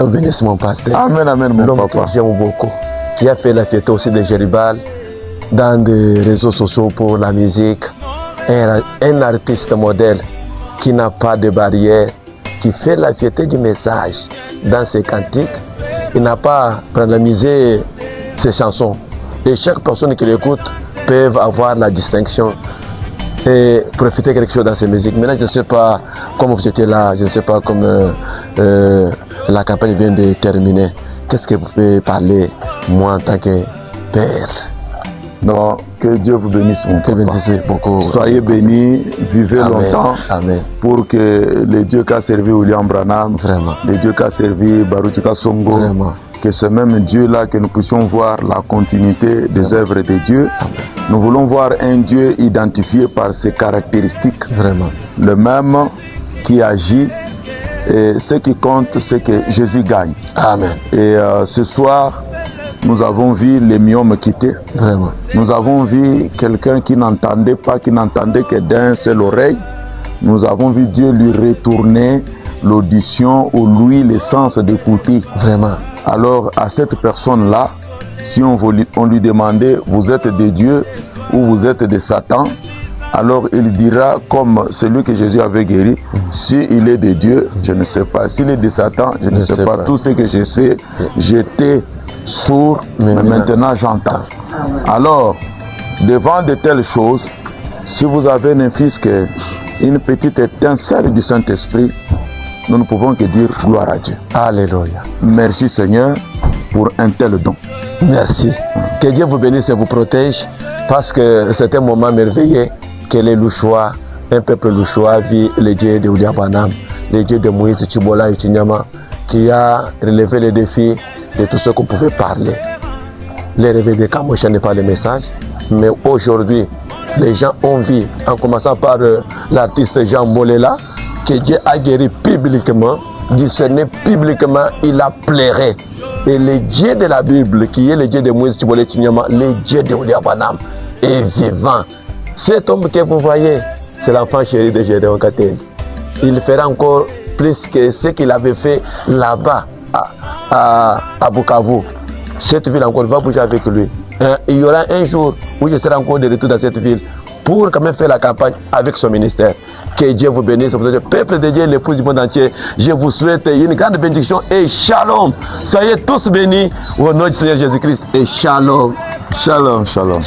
Dieu bénisse mon pasteur. Amen, amen, mon papa. J'aime beaucoup. Qui a fait la fête aussi de Jéribal dans des réseaux sociaux pour la musique. Un artiste modèle qui n'a pas de barrière, qui fait la fierté du message dans ses cantiques. Il n'a pas randomisé ses chansons. Et chaque personne qui l'écoute peut avoir la distinction et profiter quelque chose dans ses musiques. Maintenant, je ne sais pas comment vous étiez là, je ne sais pas comment la campagne vient de terminer. Qu'est-ce que vous pouvez parler, moi, en tant que père? Non, que Dieu vous bénisse, mon papa. Beaucoup. Soyez bénis, vivez longtemps. Amen. Pour que le Dieu qui a servi William Branham, Vraiment. le Dieu qui a servi Baruchika Songo, Vraiment. que ce même Dieu-là, que nous puissions voir la continuité des œuvres de Dieu. Amen. Nous voulons voir un Dieu identifié par ses caractéristiques. Vraiment. Le même qui agit. Et ce qui compte, c'est que Jésus gagne. Amen. Et ce soir, nous avons vu les myomes quitter. Vraiment. Nous avons vu quelqu'un qui n'entendait pas, qui n'entendait que d'un seul oreille. Nous avons vu Dieu lui retourner l'audition ou lui le sens d'écouter. Vraiment. Alors à cette personne-là, si on lui demandait, vous êtes de Dieu ou vous êtes de Satan, alors il dira comme celui que Jésus avait guéri, s'il est de Dieu, je ne sais pas. S'il est de Satan, je ne sais pas. Tout ce que je sais, j'étais sourd, mais maintenant j'entends. Alors, devant de telles choses, si vous avez un fils que une petite étincelle du Saint-Esprit, nous ne pouvons que dire gloire à Dieu. Alléluia. Merci Seigneur pour un tel don. Merci. Que Dieu vous bénisse et vous protège, parce que c'est un moment merveilleux que les Louchois, un peuple Louchois, vit le Dieu de William Branham, le Dieu de Moïse Chibola et Chinyama, qui a relevé les défis de tout ce qu'on pouvait parler. Les réveils de Kamosha n'est pas le message, mais aujourd'hui, les gens ont vu, en commençant par l'artiste Jean Molela, que Dieu a guéri publiquement, discerné publiquement, il a pleuré. Et le Dieu de la Bible, qui est le Dieu de Moïse Chibola et Chinyama, le Dieu de William Branham, est vivant. Cet homme que vous voyez, c'est l'enfant chéri de Gédéon Katel. Il fera encore plus que ce qu'il avait fait là-bas, à Bukavu. Cette ville encore va bouger avec lui. Il y aura un jour où je serai encore de retour dans cette ville pour quand même faire la campagne avec son ministère. Que Dieu vous bénisse. Peuple de Dieu, l'époux du monde entier, je vous souhaite une grande bénédiction et shalom. Soyez tous bénis au nom du Seigneur Jésus-Christ et shalom. Shalom, shalom.